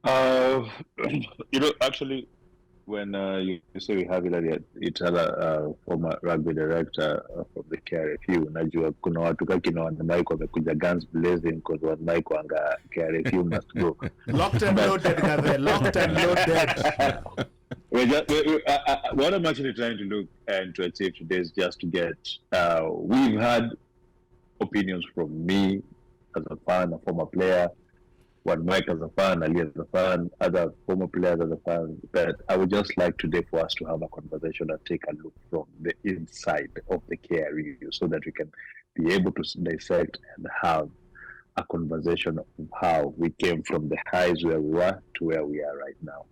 Uh, actually, when you say we have it's a former rugby director from the KRFU, najua kuna watu kakina wanamaiko wamekuja guns blazing because wanamaiko anga KRFU must go. Locked and loaded, Gave. Locked and loaded. What I'm actually trying to look and to achieve today is just to get. We've had opinions from me as a fan, a former player, one Mike as a fan, Ali as a fan, other former players as a fan. But I would just like today for us to have a conversation and take a look from the inside of the KRU so that we can be able to dissect and have a conversation of how we came from the highs where we were to where we are right now.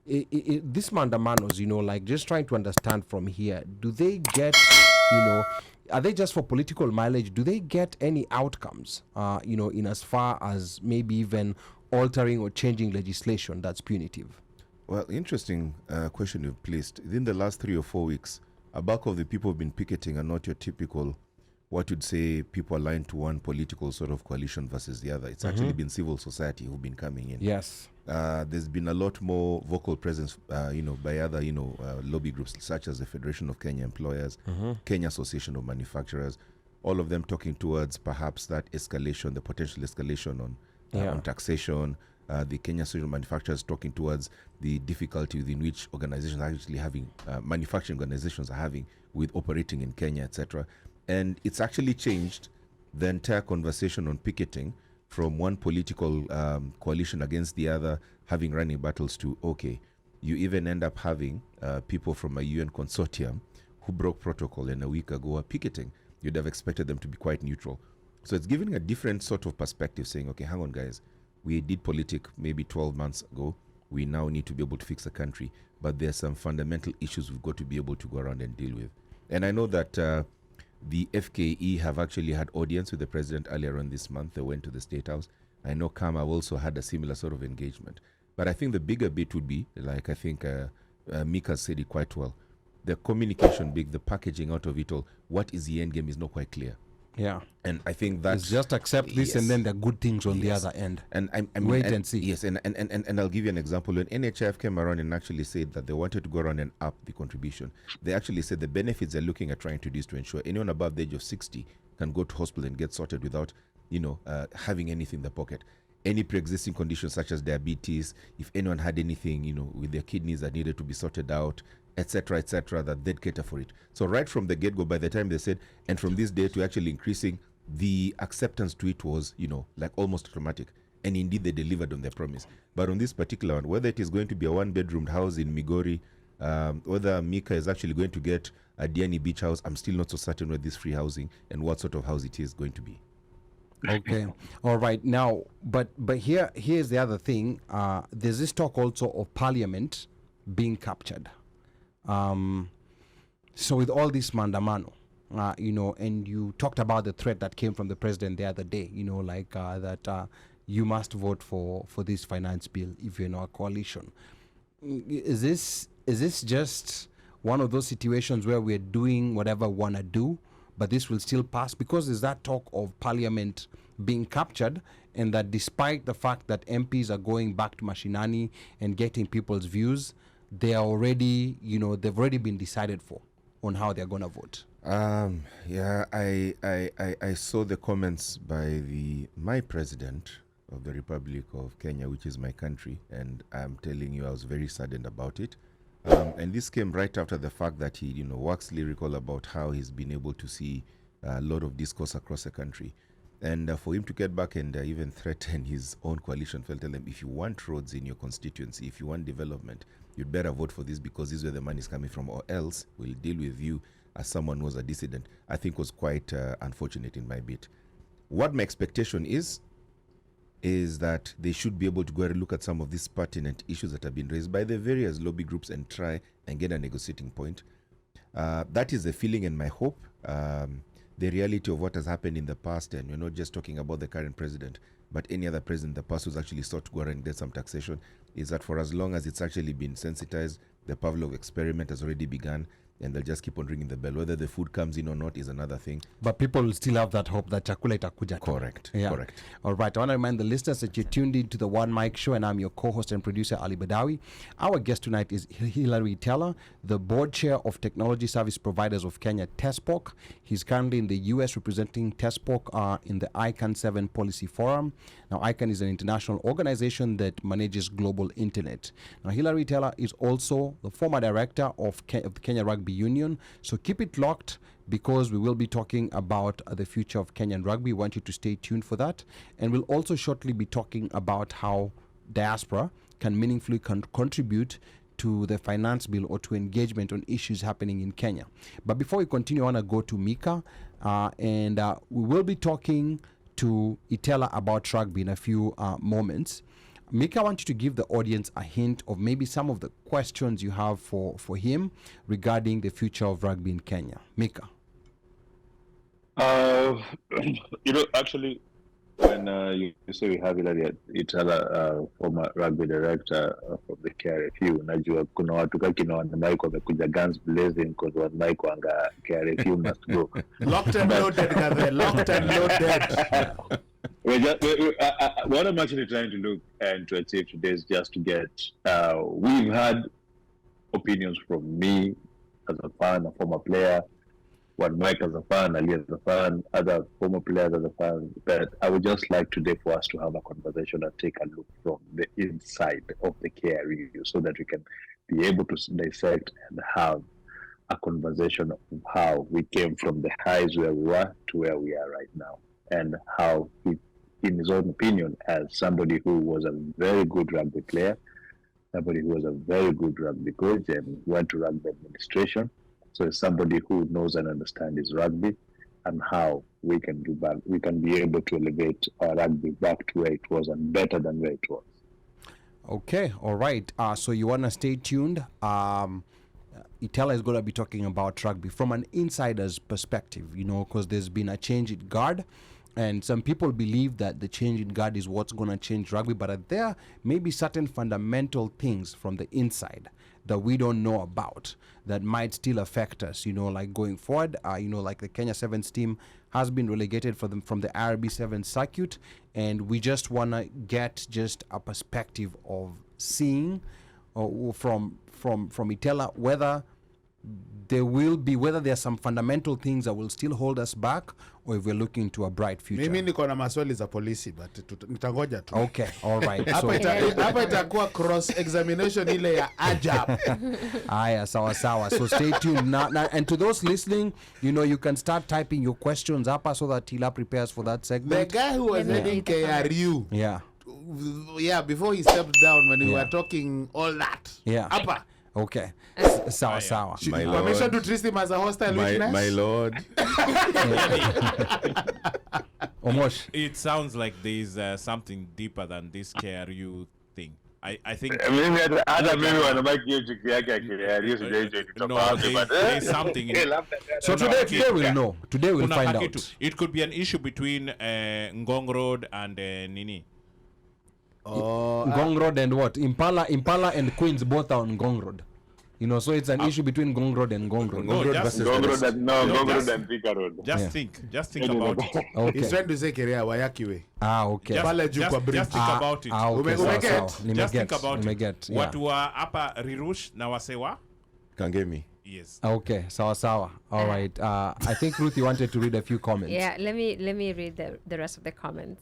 This mandamanos, like just trying to understand from here, do they get, are they just for political mileage? Do they get any outcomes, in as far as maybe even altering or changing legislation that's punitive? Well, interesting question you've placed. Within the last 3 or 4 weeks, a bulk of the people who've been picketing are not your typical, what you'd say, people aligned to one political sort of coalition versus the other. It's actually been civil society who've been coming in. Yes. There's been a lot more vocal presence, by other, lobby groups such as the Federation of Kenya Employers, Kenya Association of Manufacturers, all of them talking towards perhaps that escalation, the potential escalation on taxation. The Kenya Association of Manufacturers talking towards the difficulty within which organizations are actually having, manufacturing organizations are having with operating in Kenya, etc. And it's actually changed the entire conversation on picketing from one political coalition against the other, having running battles to, okay, you even end up having people from a UN consortium who broke protocol and a week ago are picketing. You'd have expected them to be quite neutral. So it's giving a different sort of perspective, saying, okay, hang on, guys. We did politic maybe 12 months ago. We now need to be able to fix the country. But there's some fundamental issues we've got to be able to go around and deal with. And I know that the FKE have actually had audience with the president earlier on this month. They went to the State House. I know KAM have also had a similar sort of engagement. But I think the bigger bit would be, like I think Mika said it quite well, the communication big, the packaging out of it all, what is the end game is not quite clear. Yeah. And I think that it's just accept this, and then the good things on the other end. And I mean, wait and see. Yes, and I'll give you an example. When NHIF came around and actually said that they wanted to go around and up the contribution, they actually said the benefits they're looking at trying to do is to ensure anyone above the age of 60 can go to hospital and get sorted without, having anything in the pocket. Any pre-existing conditions such as diabetes, if anyone had anything, with their kidneys that needed to be sorted out, etc., that they'd cater for it. So right from the get-go, by the time they said, and from this day to actually increasing, the acceptance to it was, like almost automatic. And indeed, they delivered on their promise. But on this particular one, whether it is going to be a one-bedroom house in Migori, whether Mika is actually going to get a Diani beach house, I'm still not so certain where this free housing and what sort of house it is going to be. Okay. All right. Now, but here's the other thing. There's this talk also of Parliament being captured. So with all this mandamano, and you talked about the threat that came from the president the other day, that you must vote for this finance bill if you're in a coalition. Is this just one of those situations where we're doing whatever we want to do, but this will still pass? Because there's that talk of Parliament being captured, and that despite the fact that MPs are going back to mashinani and getting people's views, they are already, they've already been decided for on how they're going to vote. I saw the comments by my president of the Republic of Kenya, which is my country, and I'm telling you, I was very saddened about it. And this came right after the fact that he, wax lyrical about how he's been able to see a lot of discourse across the country. And for him to get back and even threaten his own coalition, tell them, if you want roads in your constituency, if you want development, you'd better vote for this because this is where the money is coming from, or else we'll deal with you as someone who was a dissident, I think was quite unfortunate in my bit. What my expectation is that they should be able to go and look at some of these pertinent issues that have been raised by the various lobby groups and try and get a negotiating point. That is the feeling and my hope. The reality of what has happened in the past, and we're not just talking about the current president, but any other president in the past who's actually sought to go around and get some taxation, is that for as long as it's actually been sensitized, the Pavlov experiment has already begun, and they'll just keep on ringing the bell. Whether the food comes in or not is another thing. But people still have that hope that chakula itakuja. Correct. Yeah. Correct. All right. I want to remind the listeners that you're tuned into the One Mic Show, and I'm your co-host and producer, Ali Badawi. Our guest tonight is Hilary Teller, the board chair of Technology Service Providers of Kenya, TESPOC. He's currently in the U.S. representing TESPOC in the ICANN 7 Policy Forum. Now, ICANN is an international organization that manages global internet. Now, Hilary Teller is also the former director of the Kenya Rugby Union. So keep it locked, because we will be talking about the future of Kenyan rugby. We want you to stay tuned for that. And we'll also shortly be talking about how diaspora can meaningfully contribute to the finance bill or to engagement on issues happening in Kenya. But before we continue, I want to go to Mika, and we will be talking to Itela about rugby in a few moments. Mika, I want you to give the audience a hint of maybe some of the questions you have for him regarding the future of rugby in Kenya. Mika. Actually, when you say we have Itala, former rugby director from the KRFU, najua kuna watu kakina wanamaiko wamekuja guns blazing because wanamaiko anga KRFU must go. Locked and loaded, Gabriel. Locked and loaded. What I'm actually trying to look and to achieve today is just to get, we've had opinions from me as a fan, a former player, OneMic as a fan, Ali as a fan, other former players as a fan, but I would just like today for us to have a conversation and take a look from the inside of the KRU so that we can be able to dissect and have a conversation of how we came from the highs where we were to where we are right now, and how he, in his own opinion, as somebody who was a very good rugby player, somebody who was a very good rugby coach and went to rugby administration, so it's somebody who knows and understands his rugby and how we can do back. We can be able to elevate our rugby back to where it was and better than where it was. Okay, all right. So you want to stay tuned. Itela is going to be talking about rugby from an insider's perspective, because there's been a change in guard. And some people believe that the change in guard is what's going to change rugby, but there may be certain fundamental things from the inside that we don't know about that might still affect us, like going forward. Like the Kenya Sevens team has been relegated from the RB 7 circuit, and we just want to get just a perspective of seeing from Itela whether there are some fundamental things that will still hold us back, or if we're looking to a bright future. Mimi niko na maswali za polisi, but nitangoja tu. Okay, all right. Hapa itakuwa cross examination ile ya ajab. Aya, sawa. So stay tuned now, and to those listening, you can start typing your questions up so that Tila prepares for that segment. The guy who was heading KRU. Yeah, before he stepped down when we were talking all that. Yeah. Apa. Okay. Sawa. Permission to treat him as a hostile witness? My lord. Omosh. It sounds like there's something deeper than this KRU thing. I think... Maybe wanamake hiyo chuki yake ya KRU there's something in it. So today we'll know. Today we'll find out. It could be an issue between Ngong Road and Nini. Ngong Road and what? Impala and Queens both are on Ngong Road. So it's an issue between Ngong Road and Ngong Road. Ngong Road and Thika Road. Just think about it. Okay. He's trying to say Kerea Wayakiwe. Okay. Just think about it. Okay. Just think about it. Watu wa hapa Rirush na wasewa? Kangemi. Yes. Okay. Sawa. All right. I think Ruth, you wanted to read a few comments. Yeah, let me read the rest of the comments.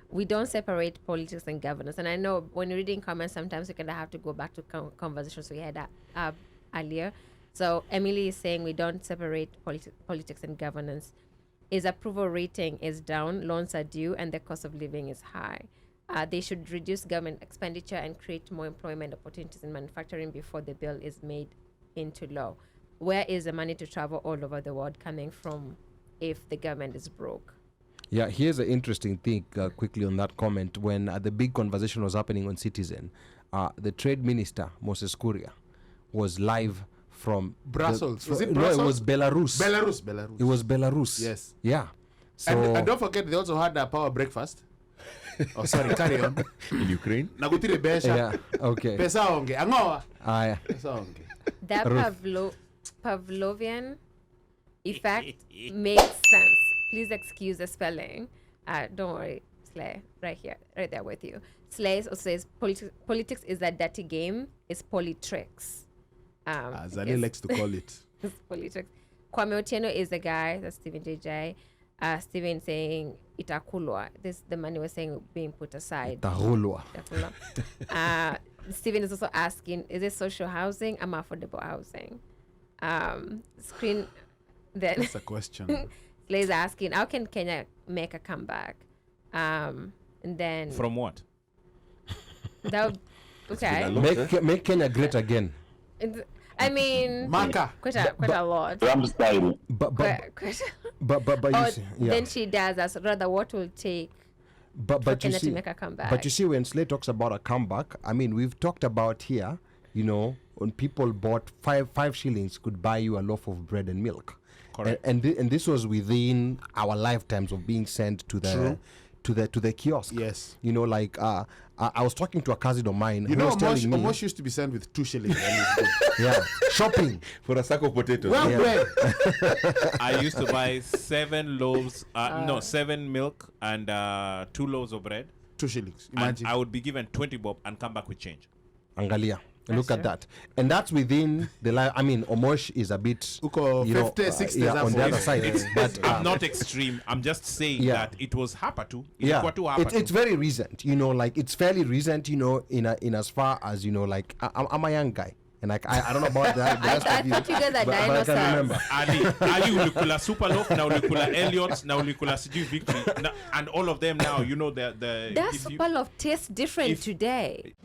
We don't separate politics and governance. And I know when you're reading comments, sometimes you kind of have to go back to conversations we had earlier. So Emily is saying we don't separate politics and governance. His approval rating is down, loans are due, and the cost of living is high. They should reduce government expenditure and create more employment opportunities in manufacturing before the bill is made into law. Where is the money to travel all over the world coming from if the government is broke? Yeah, here's an interesting thing quickly on that comment. When the big conversation was happening on Citizen, the trade minister, Moses Kuria, was live from Brussels. No, it was Belarus. Belarus. It was Belarus. Yes. Yeah. So and don't forget, they also had a power breakfast. Oh, sorry, carry on. In Ukraine? Nagutire besha. Yeah, okay. Pesa onge. Angoa. Yeah. Pesa onge. That Ruth. Pavlovian effect makes sense. Please excuse the spelling. Don't worry, Slay. Right here, right there with you. Slay also says politics is a dirty game. It's politricks. Zane likes to call it. It's politricks. Kwame Otieno is the guy. That's Stephen JJ. Stephen saying itakulwa. This the money was saying being put aside. Tahulwa. Stephen is also asking, is it social housing or affordable housing? Screen then That's a question. Slay's asking, how can Kenya make a comeback? And then From what? that would, okay. Make Kenya great again. I mean, Maka. quite a lot. Ram style. But Quite you see, yeah. Then she does us. Rather, what will take but for you Kenya see, to make a comeback? but you see, when Slay talks about a comeback, I mean, we've talked about here, you know, when people bought five shillings could buy you a loaf of bread and milk. Correct. And this was within our lifetimes of being sent to the to the kiosk. Yes. You know, like I was talking to a cousin of mine You who know, was telling me, Omosh used to be sent with 2 shillings. yeah, shopping. For a sack of potatoes. Well, Yeah. bread. I used to buy 7 loaves, 7 milk and 2 loaves of bread. 2 shillings. And Imagine. I would be given 20 bob and come back with change. Angalia. Look at that. And that's within the life. I mean, Omosh is a bit, Uko you know, 50, 60 yeah, on the other It's- side. But I'm not extreme. I'm just saying yeah. that it was hapatu. yeah, Ilikuwa tu it's very recent. You know, like it's fairly recent. You know, in as far as you know, like I'm a young guy, and like I don't know about that. the rest I of you, thought you guys are but I can dinosaurs. remember. Ali ulikula Superloaf, now ulikula Elliot, now ulikula Siju Victory, and all of them now, you know, the That if you- super love tastes different if- today.